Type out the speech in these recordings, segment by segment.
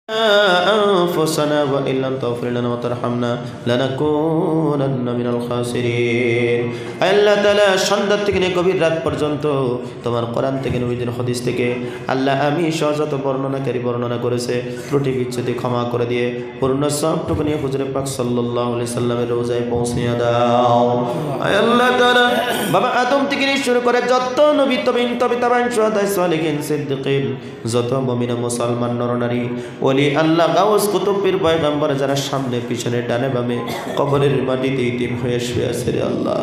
أنفسنا وإن لم تغفر لنا وترحمنا لنكونن من الخاسرين আল্লাহ তাআলা সন্ধ্যা থেকে নিয়ে গভীর রাত পর্যন্ত তোমার কোরআন থেকে নবীদের হাদিস থেকে আল্লাহ আমি সহজত বর্ণনাকারী বর্ণনা করেছে ত্রুটি বিচ্যুতি ক্ষমা করে দিয়ে পূর্ণ সবটুকু নিয়ে হুজুরে পাক সাল্লাল্লাহু আলাইহি সাল্লামের রওজায় পৌঁছিয়ে দাও। আল্লাহ তাআলা বাবা আদম থেকে নিয়ে শুরু করে যত নবী তাবান শুহাদা সালিহিন সিদ্দিকিন যত মুমিন মুসলমান নরনারী ওলি আল্লাহ গাউস কুতুব পীর পয়গম্বর যারা সামনে পিছনে ডানে বামে কবরের মাটিতে ইতিম হয়ে শুয়ে আছে রে আল্লাহ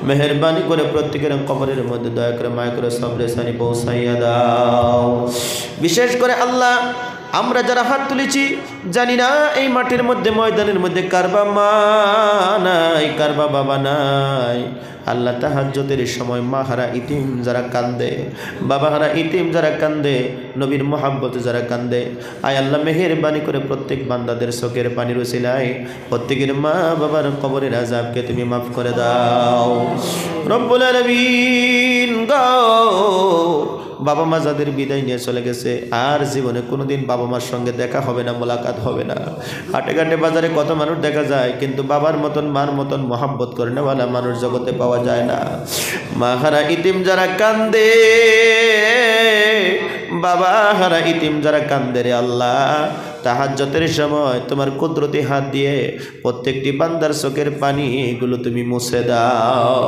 মেহেরবানি করে প্রত্যেকের কবরের মধ্যে দয়া করে মায়া করে সবরে সানি পৌঁছাইয়া দাও। বিশেষ করে আল্লাহ আমরা যারা হাত তুলেছি জানি না এই মাটির মধ্যে ময়দানের মধ্যে কারবা মা নাই কারবা বাবা নাই আল্লাহ তাহাজ্জুদের সময় মাহারা ইতিম যারা কান্দে বাবাহারা ইতিম যারা কান্দে নবীর মোহাব্বতে যারা কান্দে আয় আল্লাহ মেহেরবানি করে প্রত্যেক বান্দাদের চোখের পানির উসিলায় প্রত্যেকের মা বাবার কবরের আযাবকে তুমি মাফ করে দাও রব্বুল আলামিন বাবা মা যাদের বিদায় নিয়ে চলে গেছে আর জীবনে কোনোদিন বাবা মার সঙ্গে দেখা হবে না মোলাকাত হবে না হাটে ঘাটে বাজারে কত মানুষ দেখা যায় কিন্তু বাবার মতন মার মতন মহাব্বত করে নেওয়ালা মানুষ জগতে পাওয়া যায় না। মাহারা ইতিম যারা কান্দে বাবা হারা ইতিম যারা কান্দে রে আল্লাহ তাহাজ্জুদের সময় তোমার কুদরতি হাত দিয়ে প্রত্যেকটি বান্দার চোখের পানি এগুলো তুমি মুছে দাও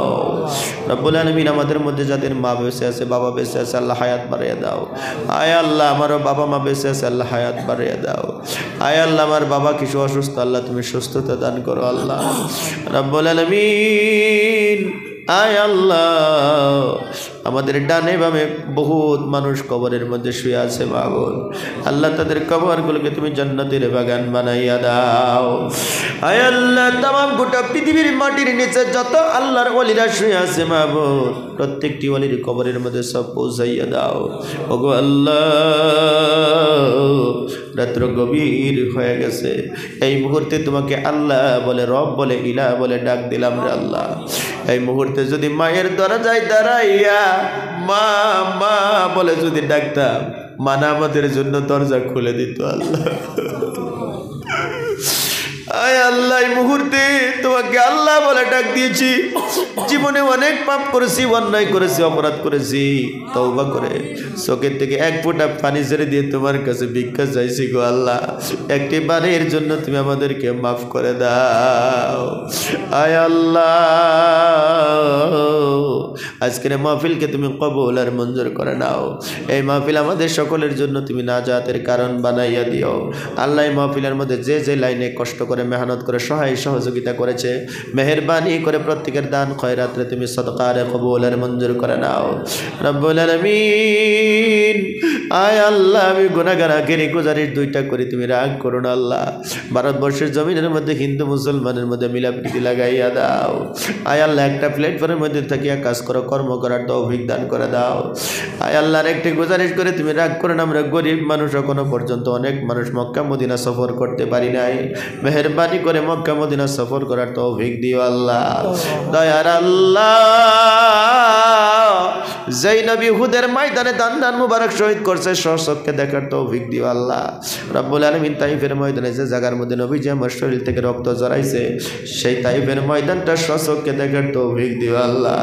রব্বুল আলামিন। আমাদের মধ্যে যাদের মা বেঁচে আছে বাবা বেঁচে আছে আল্লাহ হায়াত বাড়িয়ে দাও। আয় আল্লাহ আমারও বাবা মা বেঁচে আছে আল্লাহ হায়াত বাড়িয়ে দাও। আয় আল্লাহ আমার বাবা কিছু অসুস্থ আল্লাহ তুমি সুস্থতা দান করো আল্লাহ রব্বুল আলামিন। আয় আল্লাহ আমাদের ডানে বামে বহুত মানুষ কবরের মধ্যে শুয়ে আছে মাগো আল্লাহ তাদের কবরগুলোকে তুমি জান্নাতের বাগান বানাইয়া দাও। আয় আল্লাহ तमाम গোটা পৃথিবীর মাটির নিচে যত আল্লাহর ওলিরা শুয়ে আছে মাবুদ প্রত্যেকটি ওলির কবরের মধ্যে সব পৌঁছাইয়া দাও। ওগো আল্লাহ রাত্র গভীর হয়ে গেছে এই মুহূর্তে তোমাকে আল্লাহ বলে রব বলে ইলাহ বলে ডাক দিলাম রে আল্লাহ। এই মুহূর্তে যদি মায়ের দরজায় দাঁড়াইয়া মা মা বলে যদি ডাকতাম মানা আমাদের জন্য দরজা খুলে দিত আল্লাহ। আয় আল্লাহ এই মুহূর্তে তোমাকে আল্লাহ বলে ডাক দিয়েছি জীবনে অনেক পাপ করেছি অন্যায় করেছি অপরাধ করেছি তওবা করে চোখের থেকে এক ফোঁটা পানি ছেড়ে দিয়ে তোমার কাছে ভিক্ষা চাইছি গো আল্লাহ একটি বারের জন্য তুমি আমাদেরকে মাফ করে দাও। আয় আল্লাহ আজকের মাহফিলকে তুমি কবুল আর মঞ্জুর করে নাও। এই মাহফিল আমাদের সকলের জন্য তুমি নাজাতের কারণ বানাইয়া দিও আল্লাহ। এই মাহফিলের মধ্যে যে যে লাইনে কষ্ট করে মেহনত করে সহায় সহযোগিতা করেছে মেহেরবানি করে প্রত্যেকের দান খয়রাতে তুমি সদকার কবুল আর মঞ্জুর করে নাও রব্বুল আলামিন। আয় আল্লাহ আমি গুনাহগার আখেরি গুজারিশ দুইটা করে তুমি রাগ করো না আল্লাহ। ভারতবর্ষের জমিনের মধ্যে হিন্দু মুসলমানের মধ্যে মিলাপ্রীতি লাগাইয়া দাও। আয় আল্লাহ একটা প্ল্যাটফর্মের মধ্যে থাকিয়া কাজ করো কর্ম করার তৌফিক দান করে দাও। আয় আল্লাহর একটি গুজারিশ করে তুমি রাগ করো না আমরা গরিব মানুষ এখনো পর্যন্ত অনেক মানুষ মক্কা মদিনা সফর করতে পারি নাই মেহেরবানি করে মক্কা মদিনা সফর করার তৌফিক দিও আল্লাহ। দয়ার আল্লাহ যেই নবী উহুদের ময়দানে দান মুবারক শহীদ করছে স্বচক্ষে দেখার তৌফিক দিও আল্লাহ রব্বুল আলামিন। তাইফের ময়দানে যে জায়গার মধ্যে নবীজি আমার শরীর থেকে রক্ত ঝরাইছে সেই তাইফের ময়দানটা স্বচক্ষে দেখার তৌফিক দিও আল্লাহ।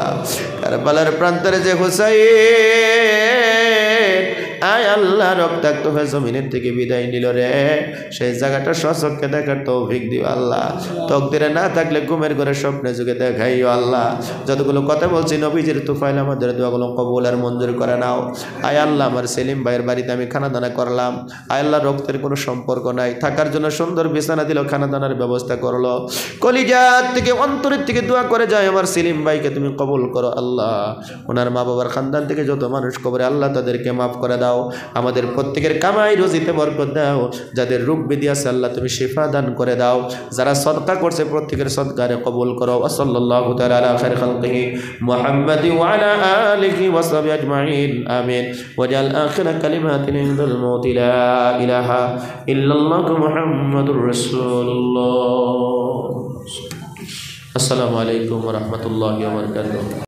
কারবালার প্রান্তরে যে হুসাইন আয় আল্লাহ রক্তাক্ত হয়ে জমিনের থেকে বিদায় নিল রে সেই জায়গাটা স্বচক্ষে দেখার তৌফিক দিও আল্লাহ। তকদিরে না থাকলে ঘুমের ঘরে স্বপ্নে যুগে দেখাইও আল্লাহ। যতগুলো কথা বলছি নবীজির তুফাইল আমাদের দোয়াগুলো কবুল আর মঞ্জুর করে নাও। আয় আল্লাহ আমার সেলিম ভাইয়ের বাড়িতে আমি খানা দানা করলাম আয় আল্লাহ রক্তের কোনো সম্পর্ক নাই থাকার জন্য সুন্দর বিছানা দিল খানা দানার ব্যবস্থা করলো কলিজার থেকে অন্তরের থেকে দোয়া করে যায় আমার সেলিম ভাইকে তুমি কবুল করো আল্লাহ। ওনার মা বাবার খানদান থেকে যত মানুষ কবরে আল্লাহ তাদেরকে মাফ করে দাও। আমাদের প্রত্যেকের কামাই রুজিতে বরকত দাও। যাদের রোগ ব্যাধি আছে আল্লাহ তুমি শিফা দান করে দাও। যারা সদকা করছে প্রত্যেকের সদকারে কবুল করো। সাল্লাল্লাহু তাআলা আলা খায়রি খালকিহি মুহাম্মাদি ওয়া আলা আলিহি ওয়া সাহবিহি আজমাইন আমিন। ওয়াজআল আখিরা কালিমাতিন ইনদাল মাউত লা ইলাহা ইল্লাল্লাহু মুহাম্মাদুর রাসূলুল্লাহ। আসসালামু আলাইকুম ওয়া রাহমাতুল্লাহি ওয়া বারাকাতুহু।